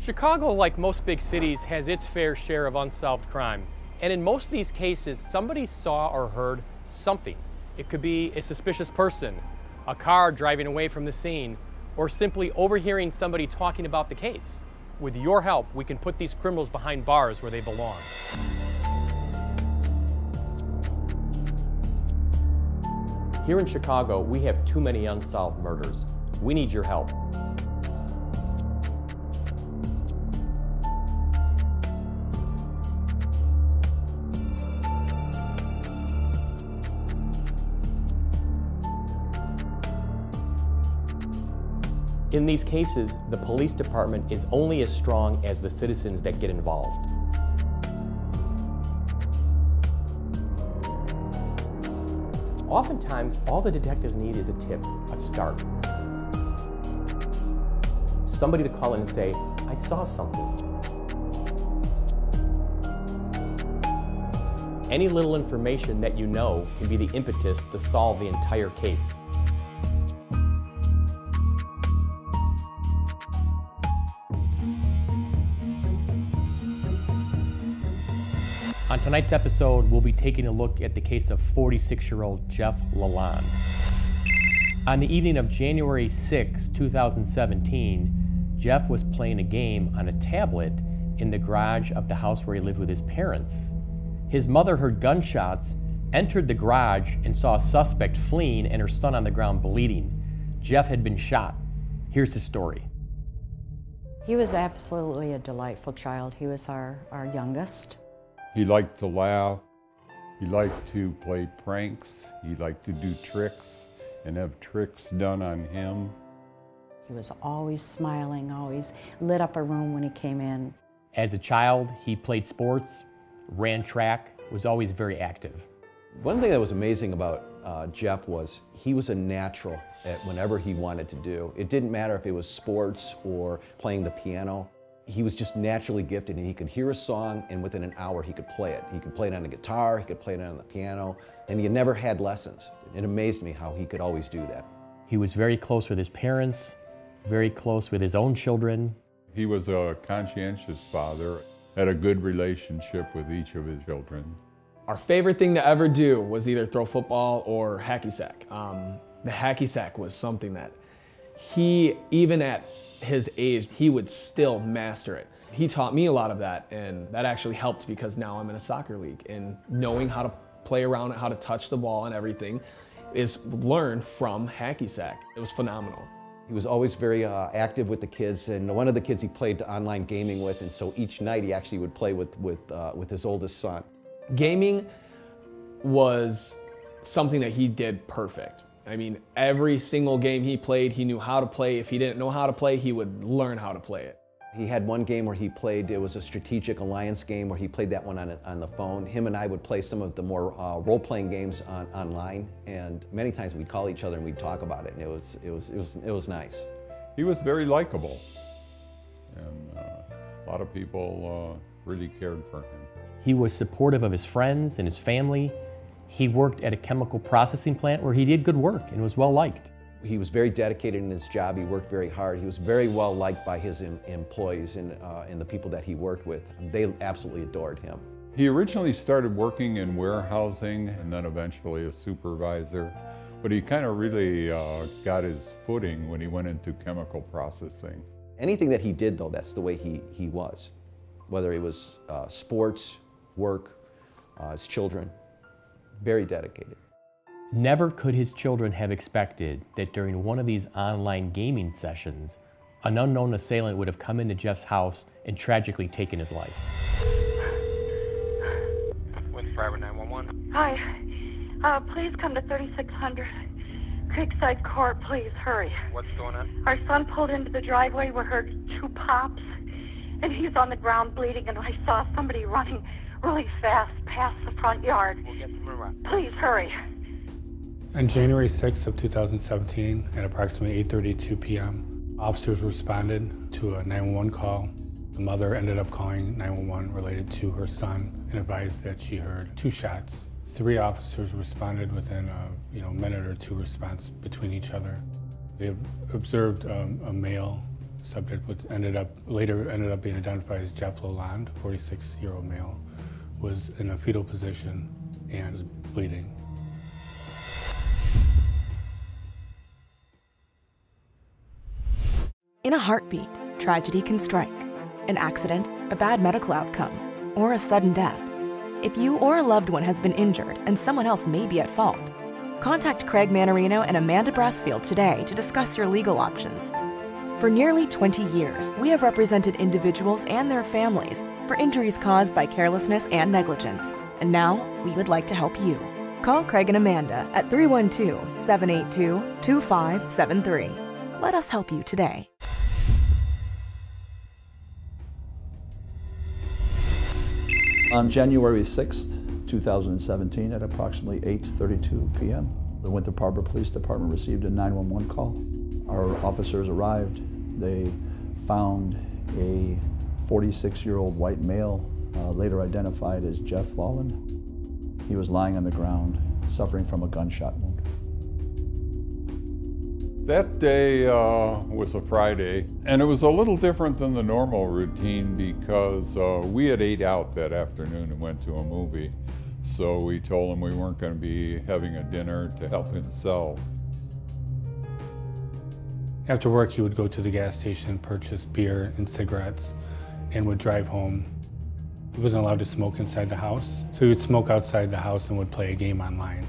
Chicago, like most big cities, has its fair share of unsolved crime. And in most of these cases, somebody saw or heard something. It could be a suspicious person, a car driving away from the scene, or simply overhearing somebody talking about the case. With your help, we can put these criminals behind bars where they belong. Here in Chicago, we have too many unsolved murders. We need your help. In these cases, the police department is only as strong as the citizens that get involved. Oftentimes, all the detectives need is a tip, a start. Somebody to call in and say, I saw something. Any little information that you know can be the impetus to solve the entire case. On tonight's episode, we'll be taking a look at the case of 46-year-old Jeff LaLond. On the evening of January 6, 2017, Jeff was playing a game on a tablet in the garage of the house where he lived with his parents. His mother heard gunshots, entered the garage, and saw a suspect fleeing and her son on the ground bleeding. Jeff had been shot. Here's his story. He was absolutely a delightful child. He was our youngest. He liked to laugh, he liked to play pranks, he liked to do tricks and have tricks done on him. He was always smiling, always lit up a room when he came in. As a child, he played sports, ran track, was always very active. One thing that was amazing about Jeff was he was a natural at whenever he wanted to do. It didn't matter if it was sports or playing the piano. He was just naturally gifted, and he could hear a song, and within an hour he could play it. He could play it on the guitar, he could play it on the piano, and he had never had lessons. It amazed me how he could always do that. He was very close with his parents, very close with his own children. He was a conscientious father, had a good relationship with each of his children. Our favorite thing to ever do was either throw football or hacky sack. The hacky sack was something that he, even at his age, he would still master it. He taught me a lot of that, and that actually helped because now I'm in a soccer league, and knowing how to play around it, how to touch the ball and everything is learned from hacky sack. It was phenomenal. He was always very active with the kids, and one of the kids he played online gaming with, and so each night he actually would play with his oldest son. Gaming was something that he did perfect. I mean, every single game he played, he knew how to play. If he didn't know how to play, he would learn how to play it. He had one game where he played, it was a strategic alliance game where he played that one on the phone. Him and I would play some of the more role-playing games online, and many times we'd call each other and we'd talk about it, and it was nice. He was very likable, and a lot of people really cared for him. He was supportive of his friends and his family. He worked at a chemical processing plant where he did good work and was well liked. He was very dedicated in his job. He worked very hard. He was very well liked by his employees and the people that he worked with. They absolutely adored him. He originally started working in warehousing and then eventually a supervisor, but he kind of really got his footing when he went into chemical processing. Anything that he did, though, that's the way he was. Whether it was sports, work, his children. Very dedicated. Never could his children have expected that during one of these online gaming sessions, an unknown assailant would have come into Jeff's house and tragically taken his life. With Forever 911. Hi. Please come to 3600 Creekside Court, please. Hurry. What's going on? Our son pulled into the driveway. We heard two pops, and he's on the ground bleeding, and I saw somebody running really fast past the front yard. We'll get them around. Please hurry. On January 6th of 2017, at approximately 8:32 p.m., officers responded to a 911 call. The mother ended up calling 911 related to her son and advised that she heard two shots. 3 officers responded within a minute or two response between each other. They observed a male subject, which later ended up being identified as Jeff LaLond, 46-year-old male, was in a fetal position and was bleeding. In a heartbeat, tragedy can strike. An accident, a bad medical outcome, or a sudden death. If you or a loved one has been injured and someone else may be at fault, contact Craig Manarino and Amanda Brassfield today to discuss your legal options. For nearly 20 years, we have represented individuals and their families for injuries caused by carelessness and negligence. And now, we would like to help you. Call Craig and Amanda at 312-782-2573. Let us help you today. On January 6th, 2017, at approximately 8:32 p.m., the Winthrop Harbor Police Department received a 911 call. Our officers arrived. They found a 46-year-old white male, later identified as Jeff LaLond. He was lying on the ground, suffering from a gunshot wound. That day was a Friday, and it was a little different than the normal routine because we had ate out that afternoon and went to a movie. So we told him we weren't going to be having a dinner to help himself. After work, he would go to the gas station, purchase beer and cigarettes, and would drive home. He wasn't allowed to smoke inside the house, so he would smoke outside the house and would play a game online.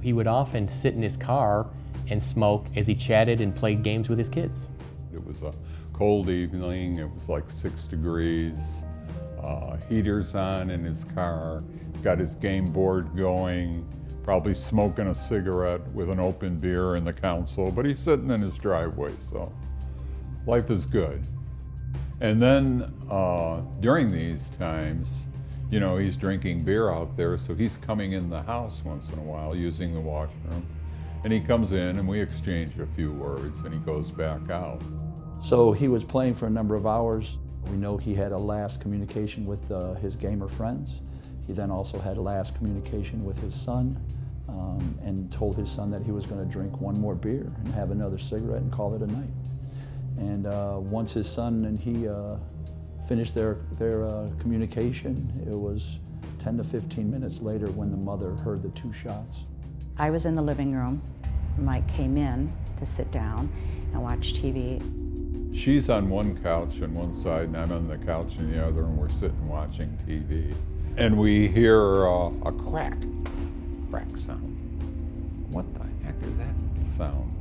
He would often sit in his car and smoke as he chatted and played games with his kids. It was a cold evening. It was like 6 degrees. Heaters on in his car. Got his game board going. Probably smoking a cigarette with an open beer in the console, but he's sitting in his driveway, so life is good. And then during these times, you know, he's drinking beer out there, so he's coming in the house once in a while using the washroom. And he comes in and we exchange a few words and he goes back out. So he was playing for a number of hours. We know he had a last communication with his gamer friends. He then also had last communication with his son and told his son that he was going to drink one more beer and have another cigarette and call it a night. And once his son and he finished their communication, it was 10 to 15 minutes later when the mother heard the 2 shots. I was in the living room. Mike came in to sit down and watch TV. She's on one couch on one side and I'm on the couch on the other, and we're sitting watching TV. And we hear a crack sound. What the heck is that sound?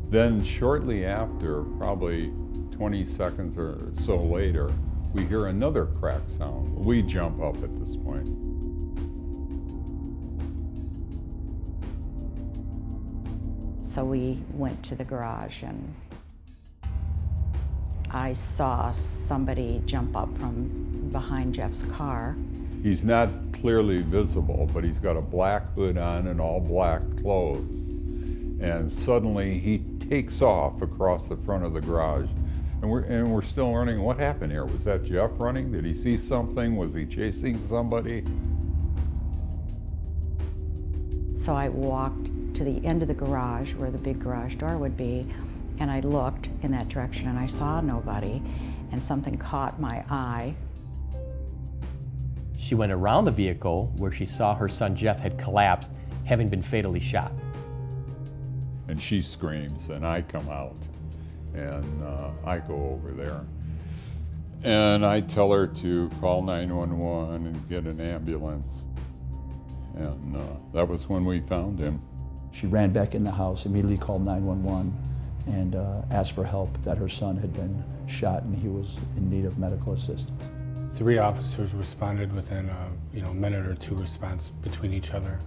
Then shortly after, probably 20 seconds or so later, we hear another crack sound. We jump up at this point. So we went to the garage and I saw somebody jump up from behind Jeff's car. He's not clearly visible, but he's got a black hood on and all black clothes. And suddenly he takes off across the front of the garage. And we're still learning what happened here. Was that Jeff running? Did he see something? Was he chasing somebody? So I walked to the end of the garage where the big garage door would be, and I looked in that direction and I saw nobody, and something caught my eye. She went around the vehicle where she saw her son Jeff had collapsed, having been fatally shot. And she screams and I come out. And I go over there. And I tell her to call 911 and get an ambulance. And that was when we found him. She ran back in the house, immediately called 911 and asked for help, that her son had been shot and he was in need of medical assistance. 3 officers responded within a minute or 2 response between each other.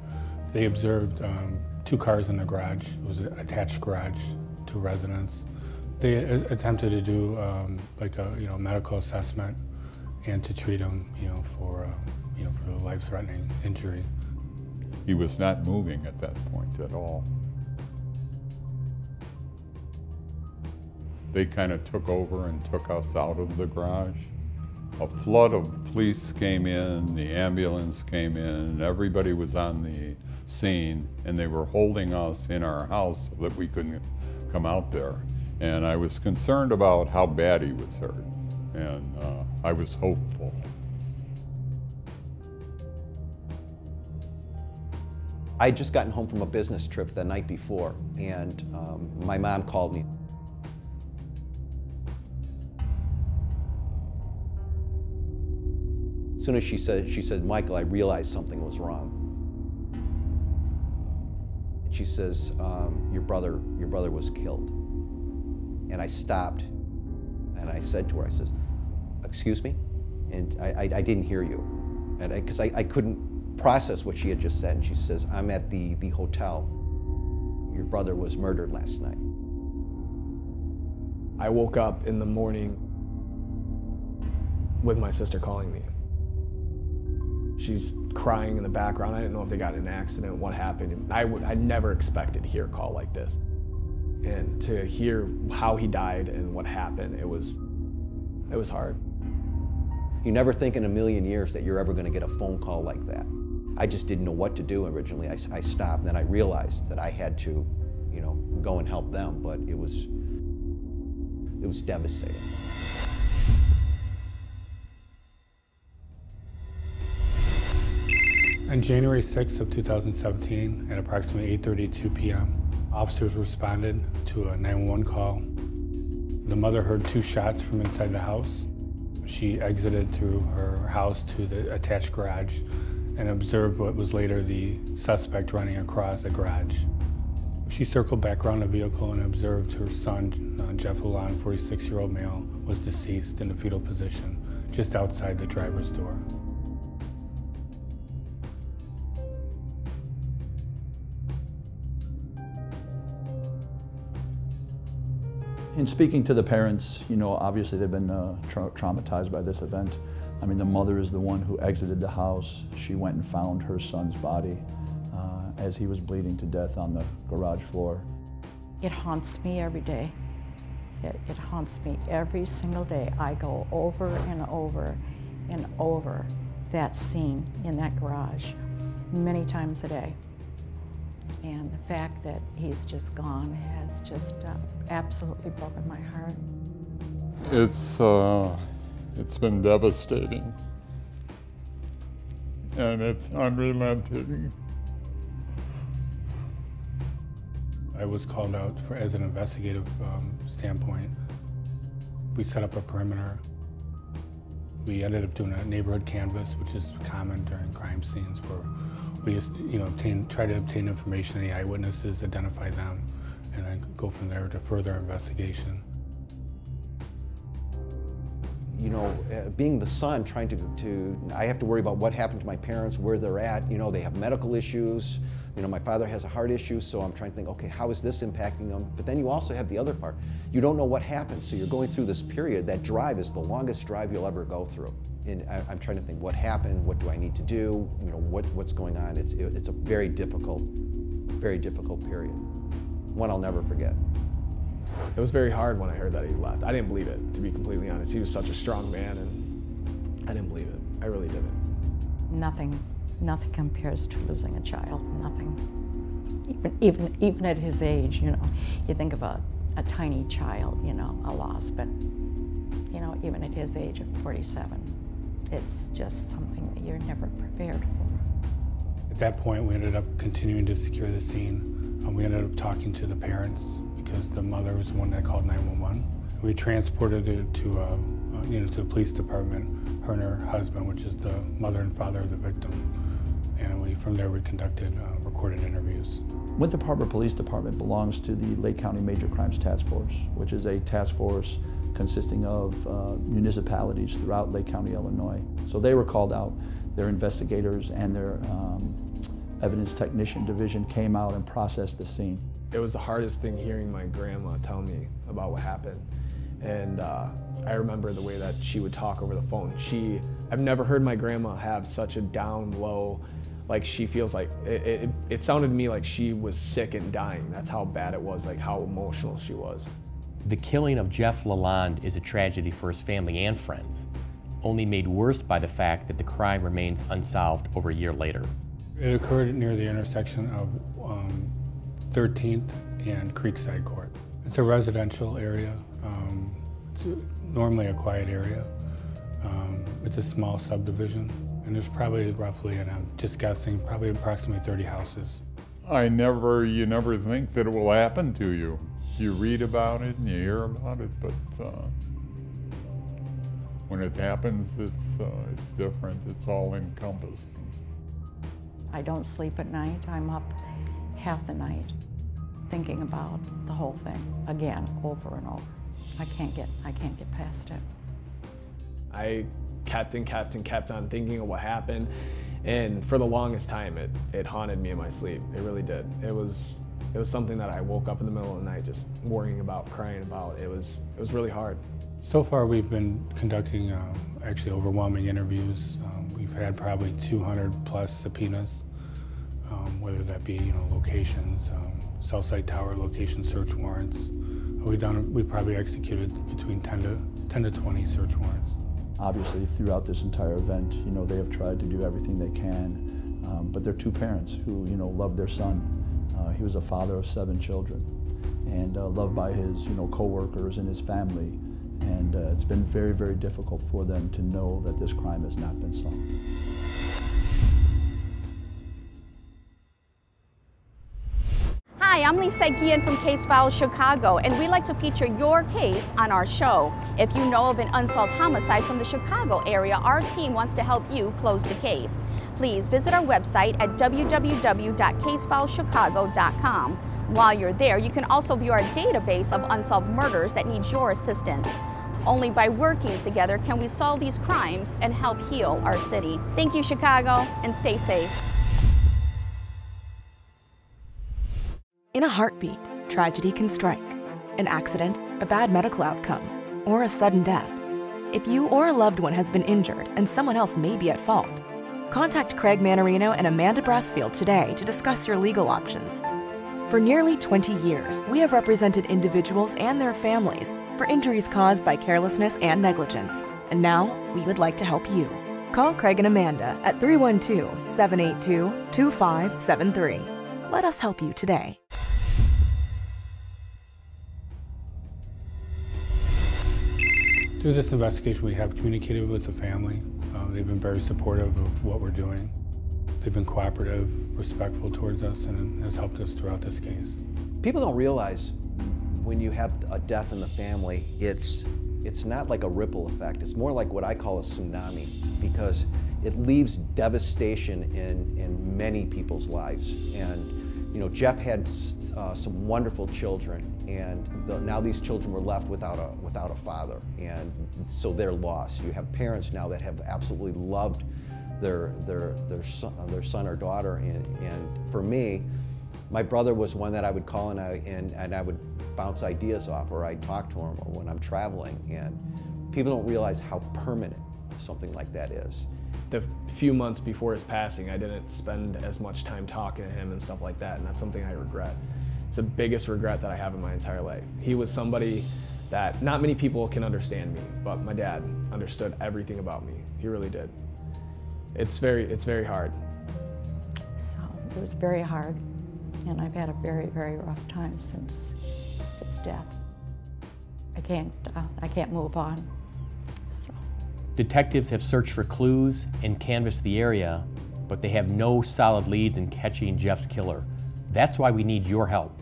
They observed 2 cars in the garage. It was an attached garage to a residence. They attempted to do like a medical assessment and to treat him for the life-threatening injury. He was not moving at that point at all. They kind of took over and took us out of the garage A flood of police came in, the ambulance came in, everybody was on the scene, and they were holding us in our house so that we couldn't come out there. And I was concerned about how bad he was hurt, and I was hopeful. I'd just gotten home from a business trip the night before, and my mom called me. As soon as she said, Michael, I realized something was wrong. She says, your brother was killed. And I stopped, and I said to her, I says, excuse me? And I didn't hear you. And because I couldn't process what she had just said, and she says, I'm at the hotel. Your brother was murdered last night. I woke up in the morning with my sister calling me. She's crying in the background. I didn't know if they got in an accident, what happened. I never expected to hear a call like this. And to hear how he died and what happened, it was hard. You never think in a million years that you're ever going to get a phone call like that. I just didn't know what to do originally. I stopped, and then I realized that I had to, go and help them, but it was devastating. On January 6th of 2017, at approximately 8:32 p.m., officers responded to a 911 call. The mother heard 2 shots from inside the house. She exited through her house to the attached garage and observed what was later the suspect running across the garage. She circled back around the vehicle and observed her son, Jeff LaLond, 46-year-old male, was deceased in a fetal position just outside the driver's door. In speaking to the parents, obviously they've been traumatized by this event. I mean, the mother is the one who exited the house. She went and found her son's body as he was bleeding to death on the garage floor. It haunts me every day. It haunts me every single day. I go over and over and over that scene in that garage many times a day. And the fact that he's just gone has just absolutely broken my heart. It's been devastating, and it's unrelenting. I was called out as an investigative standpoint. We set up a perimeter. We ended up doing a neighborhood canvass, which is common during crime scenes, where we just, try to obtain information, the eyewitnesses, identify them, and then go from there to further investigation. Being the son, I have to worry about what happened to my parents, where they're at. They have medical issues. My father has a heart issue, so I'm trying to think, okay, how is this impacting them? But then you also have the other part. You don't know what happens, so you're going through this period. That drive is the longest drive you'll ever go through. And I'm trying to think, what happened? What do I need to do? What's going on? It's a very difficult period. One I'll never forget. It was very hard when I heard that he left. I didn't believe it, to be completely honest. He was such a strong man, and I didn't believe it. I really didn't. Nothing compares to losing a child, nothing. Even at his age, you think about a tiny child, a loss, but even at his age of 47, it's just something that you're never prepared for. At that point, we ended up continuing to secure the scene. We ended up talking to the parents because the mother was the one that called 911. We transported it to the police department, her and her husband, which is the mother and father of the victim. And from there we conducted recorded interviews. Winthrop Harbor Police Department belongs to the Lake County Major Crimes Task Force, which is a task force consisting of municipalities throughout Lake County, Illinois. So they were called out. Their investigators and their evidence technician division came out and processed the scene. It was the hardest thing hearing my grandma tell me about what happened. And I remember the way that she would talk over the phone. I've never heard my grandma have such a down low, like she feels like, it sounded to me like she was sick and dying. That's how bad it was, like how emotional she was. The killing of Jeff LaLond is a tragedy for his family and friends. only made worse by the fact that the crime remains unsolved over a year later. It occurred near the intersection of 13th and Creekside Court. It's a residential area. It's normally a quiet area. It's a small subdivision, and there's probably roughly, and I'm just guessing, probably approximately 30 houses. You never think that it will happen to you. You read about it and you hear about it, but when it happens, it's different. It's all encompassing. I don't sleep at night. I'm up half the night thinking about the whole thing again, over and over. I can't get past it. I kept on thinking of what happened, and for the longest time it haunted me in my sleep. It really did. It was something that I woke up in the middle of the night just worrying about, crying about. It was really hard. So far we've been conducting actually overwhelming interviews. We've had probably 200 plus subpoenas, whether that be locations, Southside Tower location search warrants. We've probably executed between 10 to 20 search warrants. Obviously, throughout this entire event, they have tried to do everything they can, but they're two parents who, love their son. He was a father of 7 children, and loved by his, co-workers and his family. And it's been very, very difficult for them to know that this crime has not been solved. Hi, I'm Lisette Guillen from Case Files Chicago, and we like to feature your case on our show. If you know of an unsolved homicide from the Chicago area, our team wants to help you close the case. Please visit our website at www.casefileschicago.com. While you're there, you can also view our database of unsolved murders that needs your assistance. Only by working together can we solve these crimes and help heal our city. Thank you, Chicago, and stay safe. In a heartbeat, tragedy can strike. An accident, a bad medical outcome, or a sudden death. If you or a loved one has been injured and someone else may be at fault, contact Craig Manarino and Amanda Brassfield today to discuss your legal options. For nearly 20 years, we have represented individuals and their families for injuries caused by carelessness and negligence. And now, we would like to help you. Call Craig and Amanda at 312-782-2573. Let us help you today. Through this investigation, we have communicated with the family. They've been very supportive of what we're doing. They've been cooperative, respectful towards us, and has helped us throughout this case. People don't realize when you have a death in the family, it's not like a ripple effect. It's more like what I call a tsunami, because it leaves devastation in many people's lives. And Jeff had some wonderful children, and now these children were left without a father, and so they're lost. You have parents now that have absolutely loved their son or daughter, and for me, my brother was one that I would call and I would bounce ideas off, or I'd talk to him, or when I'm traveling, and people don't realize how permanent something like that is. The few months before his passing, I didn't spend as much time talking to him and stuff like that, and that's something I regret. It's the biggest regret that I have in my entire life. He was somebody that not many people can understand me, but my dad understood everything about me. He really did. It's very hard. So it was very hard, and I've had a very, very rough time since his death. I can't move on. So. Detectives have searched for clues and canvassed the area, but they have no solid leads in catching Jeff's killer. That's why we need your help.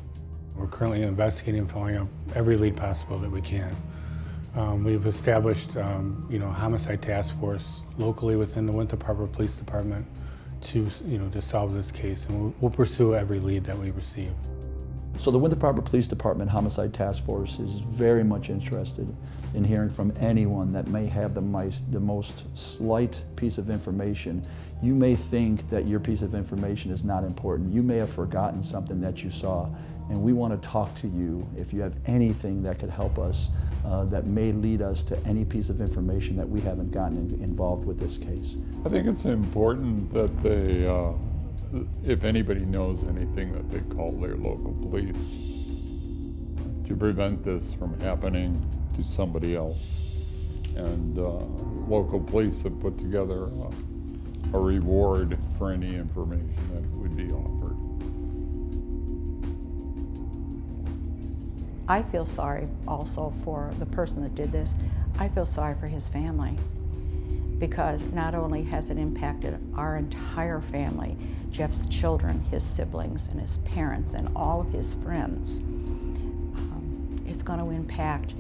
We're currently investigating and following up every lead possible that we can. We've established, homicide task force locally within the Winthrop Harbor Police Department to solve this case, and we'll pursue every lead that we receive. So the Winthrop Harbor Police Department Homicide Task Force is very much interested in hearing from anyone that may have the most slight piece of information. You may think that your piece of information is not important. You may have forgotten something that you saw, and we want to talk to you if you have anything that could help us, that may lead us to any piece of information that we haven't gotten involved with this case. I think it's important that they, if anybody knows anything, that they call their local police to prevent this from happening to somebody else. And local police have put together a reward for any information that would be offered. I feel sorry also for the person that did this. I feel sorry for his family, because not only has it impacted our entire family, Jeff's children, his siblings, and his parents, and all of his friends, it's going to impact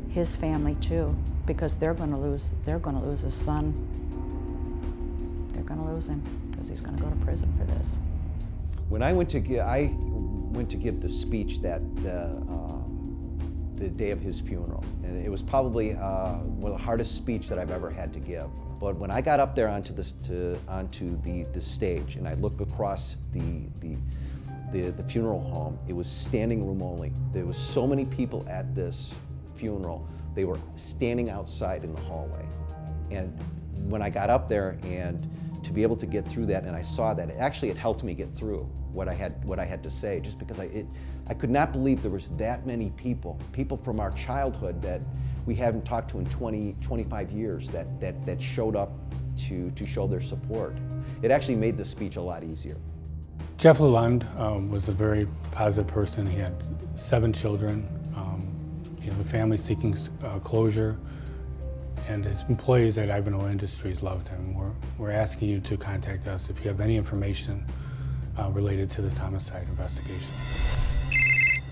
his family too, because they're going to lose a son. They're going to lose him because he's going to go to prison for this. When I went to give the speech that the day of his funeral, and it was probably one of the hardest speech that I've ever had to give. But when I got up there onto the stage and I looked across the funeral home, it was standing room only. There was so many people at this funeral, they were standing outside in the hallway. And when I got up there and to be able to get through that, and I saw that, it helped me get through what I had to say, just because I could not believe there was that many people from our childhood that we haven't talked to in 20, 25 years that showed up to show their support. It actually made the speech a lot easier. Jeff LaLond was a very positive person. He had 7 children. The family seeking closure, and his employees at Ivanhoe Industries loved him. We're asking you to contact us if you have any information related to this homicide investigation.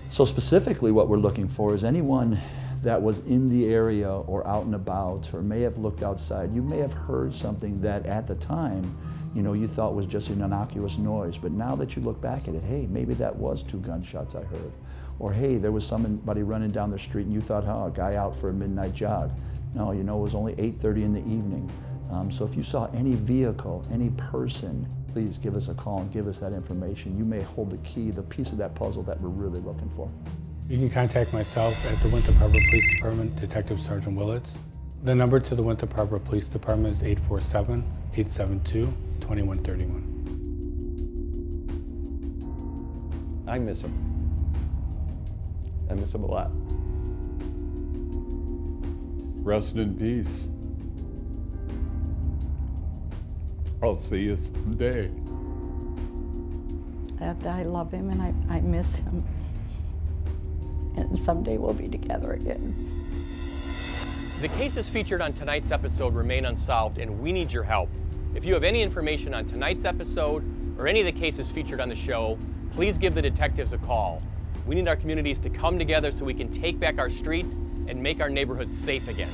So specifically what we're looking for is anyone that was in the area or out and about or may have looked outside. You may have heard something that at the time, you thought was just an innocuous noise, but now that you look back at it, hey, maybe that was 2 gunshots I heard. Or hey, there was somebody running down the street and you thought, oh, a guy out for a midnight jog. No, it was only 8:30 in the evening. So if you saw any vehicle, any person, please give us a call and give us that information. You may hold the key, the piece of that puzzle that we're really looking for. You can contact myself at the Winthrop Harbor Police Department, Detective Sergeant Willits. The number to the Winthrop Harbor Police Department is 847-872-2131. I miss him. I miss him a lot. Rest in peace. I'll see you someday. I love him and I miss him. And someday we'll be together again. The cases featured on tonight's episode remain unsolved, and we need your help. If you have any information on tonight's episode or any of the cases featured on the show, please give the detectives a call. We need our communities to come together so we can take back our streets and make our neighborhoods safe again.